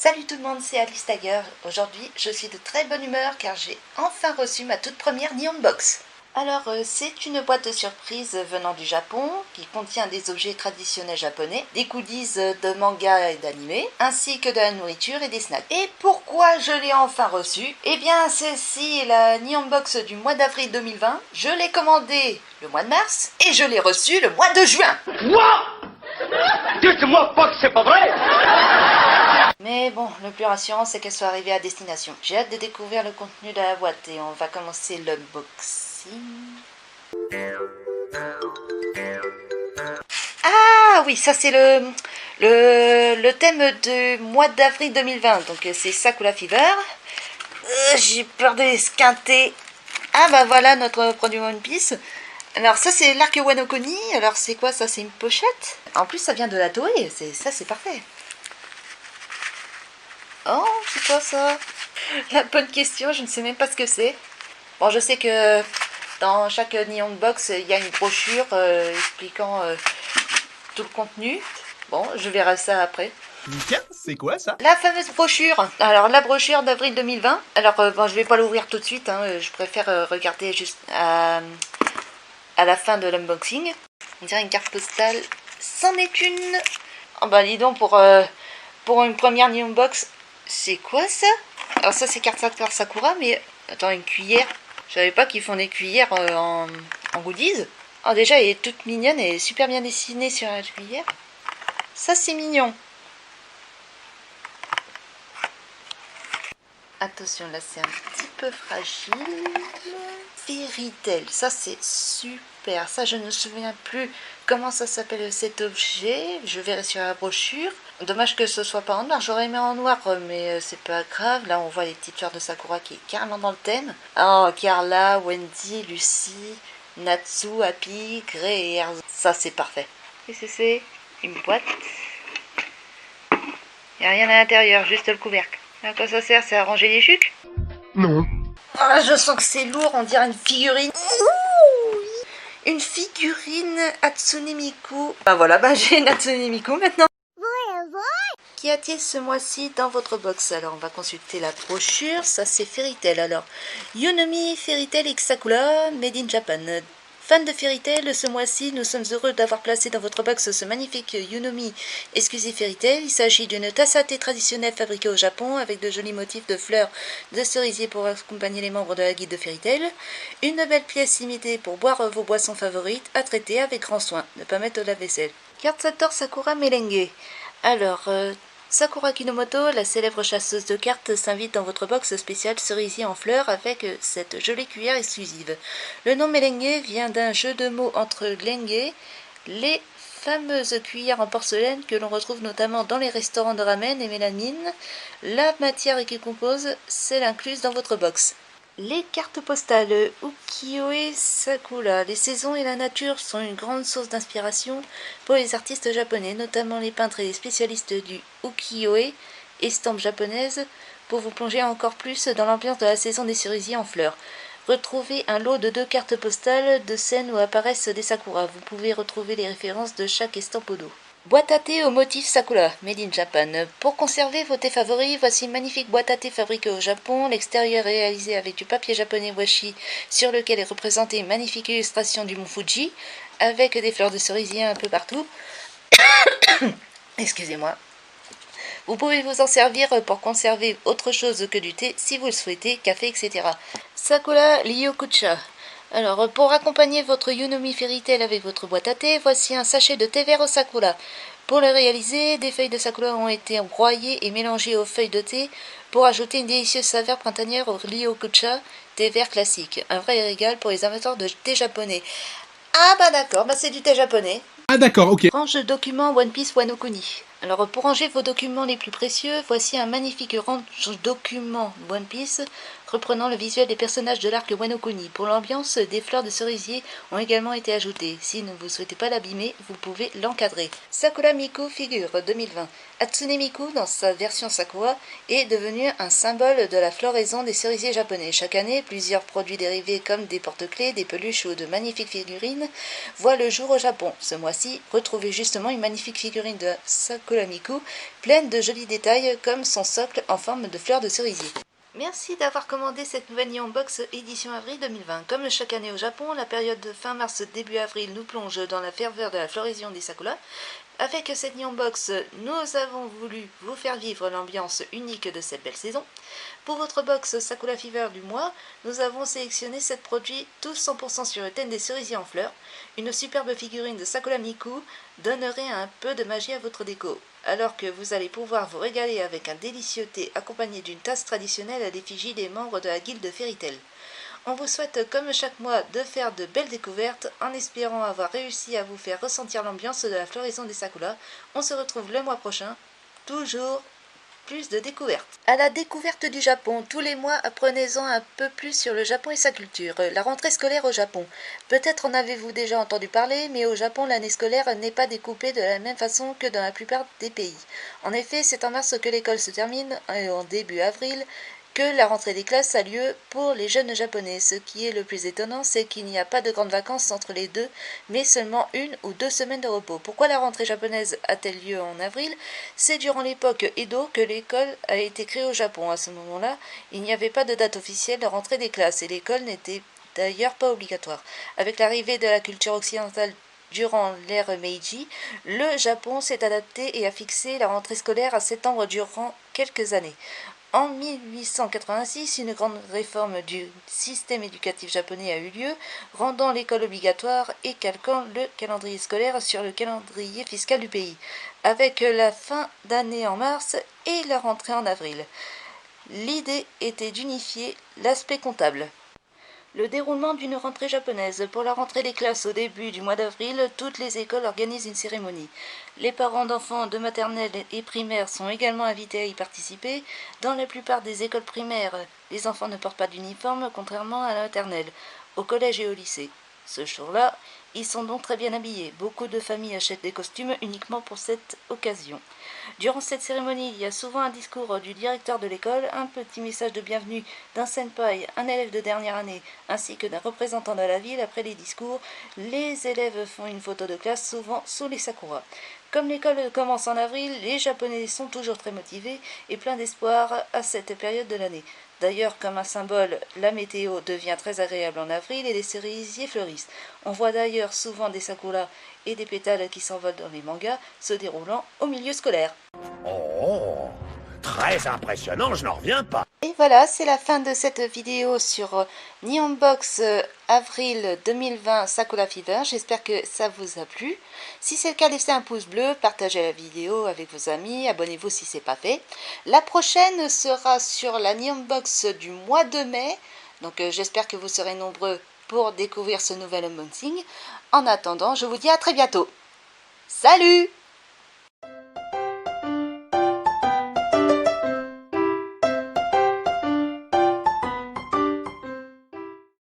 Salut tout le monde, c'est Alice Tiger. Aujourd'hui, je suis de très bonne humeur car j'ai enfin reçu ma toute première Nihon Box. Alors, c'est une boîte de surprise venant du Japon qui contient des objets traditionnels japonais, des goodies de manga et d'anime, ainsi que de la nourriture et des snacks. Et pourquoi je l'ai enfin reçue? Eh bien, celle-ci est la Nihon Box du mois d'avril 2020. Je l'ai commandée le mois de mars et je l'ai reçue le mois de juin. Quoi? Dites-moi pas que c'est pas vrai! Mais bon, le plus rassurant, c'est qu'elle soit arrivée à destination. J'ai hâte de découvrir le contenu de la boîte et on va commencer l'unboxing. Ah oui, ça c'est le thème du mois d'avril 2020. Donc c'est Sakura Fever. J'ai peur de l'esquinter. Ah bah voilà notre produit One Piece. Alors ça c'est l'arc Wano Kuni. Alors c'est quoi ça? C'est une pochette. En plus ça vient de la Toei. Ça c'est parfait. Oh, c'est quoi ça? La bonne question, je ne sais même pas ce que c'est. Bon, je sais que dans chaque Nihon Box, il y a une brochure expliquant tout le contenu. Bon, je verrai ça après. Tiens, c'est quoi ça? La fameuse brochure. Alors, la brochure d'avril 2020. Alors, bon, je vais pas l'ouvrir tout de suite. Je préfère regarder juste à la fin de l'unboxing. On dirait une carte postale. C'en est une. Oh bah, dis donc, pour une première Nihon Box. C'est quoi ça? Alors ça c'est carte Sakura, mais attends, une cuillère. Je savais pas qu'ils font des cuillères en goodies. Alors déjà elle est toute mignonne et super bien dessinée sur la cuillère. Ça c'est mignon. Attention, là c'est un petit peu fragile. Fairy Tail, ça c'est super. Ça je ne me souviens plus comment ça s'appelle cet objet. Je verrai sur la brochure. Dommage que ce soit pas en noir, j'aurais aimé en noir, mais c'est pas grave. Là, on voit les petites fleurs de Sakura qui est carrément dans le thème. Oh, Carla, Wendy, Lucie, Natsu, Happy, Grey et Erza. Ça, c'est parfait. Qu'est-ce que c'est? Une boîte. Il n'y a rien à l'intérieur, juste le couvercle. À quoi ça sert? C'est à ranger les chucs? Non. Ah, je sens que c'est lourd, on dirait une figurine. Ouh, une figurine Hatsune Miku. Bah voilà, j'ai une Hatsune Miku maintenant. Qu'y a-t-il ce mois-ci dans votre box? Alors on va consulter la brochure. Ça c'est Fairy Tail. Alors Yunomi Fairy Tail X Sakura Made in Japan. Fan de Fairy Tail, ce mois-ci nous sommes heureux d'avoir placé dans votre box ce magnifique Yunomi exclusif Fairy Tail. Il s'agit d'une tasse à thé traditionnelle fabriquée au Japon avec de jolis motifs de fleurs de cerisier pour accompagner les membres de la guilde de Fairy Tail. Une belle pièce limitée pour boire vos boissons favorites à traiter avec grand soin. Ne pas mettre la vaisselle. Carte Sator Sakura Merengue. Alors, Sakura Kinomoto, la célèbre chasseuse de cartes, s'invite dans votre box spéciale cerisier en fleurs avec cette jolie cuillère exclusive. Le nom merengue vient d'un jeu de mots entre lenge, les fameuses cuillères en porcelaine que l'on retrouve notamment dans les restaurants de ramen et mélamine. La matière qui compose, celle incluse dans votre box. Les cartes postales Ukiyo-e Sakura. Les saisons et la nature sont une grande source d'inspiration pour les artistes japonais, notamment les peintres et les spécialistes du Ukiyo-e, estampes japonaises, pour vous plonger encore plus dans l'ambiance de la saison des cerisiers en fleurs. Retrouvez un lot de 2 cartes postales de scènes où apparaissent des sakuras. Vous pouvez retrouver les références de chaque estampe au dos. Boîte à thé au motif Sakura, Made in Japan. Pour conserver vos thés favoris, voici une magnifique boîte à thé fabriquée au Japon. L'extérieur est réalisé avec du papier japonais washi sur lequel est représentée une magnifique illustration du mont Fuji avec des fleurs de cerisier un peu partout. Excusez-moi. Vous pouvez vous en servir pour conserver autre chose que du thé si vous le souhaitez, café, etc. Sakura Ryokucha. Alors, pour accompagner votre Yunomi Fairy Tail avec votre boîte à thé, voici un sachet de thé vert au Sakura. Pour le réaliser, des feuilles de Sakura ont été broyées et mélangées aux feuilles de thé pour ajouter une délicieuse saveur printanière au Ryokucha, thé vert classique. Un vrai régal pour les amateurs de thé japonais. Ah bah d'accord, c'est du thé japonais. Ah d'accord, ok. Range de documents One Piece Wano Kuni. Alors pour ranger vos documents les plus précieux, voici un magnifique range documents One Piece reprenant le visuel des personnages de l'arc Wano Kuni. Pour l'ambiance, des fleurs de cerisier ont également été ajoutées. Si vous ne souhaitez pas l'abîmer, vous pouvez l'encadrer. Sakura Miku Figure 2020. Hatsune Miku, dans sa version Sakura, est devenu un symbole de la floraison des cerisiers japonais. Chaque année, plusieurs produits dérivés comme des porte-clés, des peluches ou de magnifiques figurines voient le jour au Japon. Ce mois-ci, retrouvez justement une magnifique figurine de Sakura Sakura Miku, pleine de jolis détails comme son socle en forme de fleurs de cerisier. Merci d'avoir commandé cette nouvelle Nihon Box édition avril 2020. Comme chaque année au Japon, la période de fin mars début avril nous plonge dans la ferveur de la floraison des sakura. Avec cette Nihon Box, nous avons voulu vous faire vivre l'ambiance unique de cette belle saison. Pour votre box Sakura Fever du mois, nous avons sélectionné 7 produits, tous 100% sur le thème des cerisiers en fleurs. Une superbe figurine de Sakura Miku donnerait un peu de magie à votre déco, alors que vous allez pouvoir vous régaler avec un délicieux thé accompagné d'une tasse traditionnelle à l'effigie des membres de la guilde Fairy Tail. On vous souhaite comme chaque mois de faire de belles découvertes en espérant avoir réussi à vous faire ressentir l'ambiance de la floraison des sakura. On se retrouve le mois prochain, toujours plus de découvertes. À la découverte du Japon, tous les mois apprenez-en un peu plus sur le Japon et sa culture. La rentrée scolaire au Japon. Peut-être en avez-vous déjà entendu parler, mais au Japon l'année scolaire n'est pas découpée de la même façon que dans la plupart des pays. En effet, c'est en mars que l'école se termine et en début avril que la rentrée des classes a lieu pour les jeunes japonais. Ce qui est le plus étonnant, c'est qu'il n'y a pas de grandes vacances entre les deux, mais seulement 1 ou 2 semaines de repos. Pourquoi la rentrée japonaise a-t-elle lieu en avril? C'est durant l'époque Edo que l'école a été créée au Japon. À ce moment-là, il n'y avait pas de date officielle de rentrée des classes et l'école n'était d'ailleurs pas obligatoire. Avec l'arrivée de la culture occidentale durant l'ère Meiji, le Japon s'est adapté et a fixé la rentrée scolaire à septembre durant quelques années. En 1886, une grande réforme du système éducatif japonais a eu lieu, rendant l'école obligatoire et calquant le calendrier scolaire sur le calendrier fiscal du pays, avec la fin d'année en mars et la rentrée en avril. L'idée était d'unifier l'aspect comptable. Le déroulement d'une rentrée japonaise. Pour la rentrée des classes au début du mois d'avril, toutes les écoles organisent une cérémonie. Les parents d'enfants de maternelle et primaire sont également invités à y participer. Dans la plupart des écoles primaires, les enfants ne portent pas d'uniforme, contrairement à la maternelle, au collège et au lycée. Ce jour-là, ils sont donc très bien habillés. Beaucoup de familles achètent des costumes uniquement pour cette occasion. Durant cette cérémonie, il y a souvent un discours du directeur de l'école, un petit message de bienvenue d'un senpai, un élève de dernière année, ainsi que d'un représentant de la ville. Après les discours, les élèves font une photo de classe, souvent sous les sakura. Comme l'école commence en avril, les Japonais sont toujours très motivés et pleins d'espoir à cette période de l'année. D'ailleurs, comme un symbole, la météo devient très agréable en avril et les cerisiers fleurissent. On voit d'ailleurs souvent des sakuras et des pétales qui s'envolent dans les mangas, se déroulant au milieu scolaire. Oh, très impressionnant, je n'en reviens pas. Et voilà, c'est la fin de cette vidéo sur Nihon Box avril 2020 Sakura Fever. J'espère que ça vous a plu. Si c'est le cas, laissez un pouce bleu, partagez la vidéo avec vos amis, abonnez-vous si ce n'est pas fait. La prochaine sera sur la Nihon Box du mois de mai. Donc j'espère que vous serez nombreux pour découvrir ce nouvel unboxing. En attendant, je vous dis à très bientôt. Salut!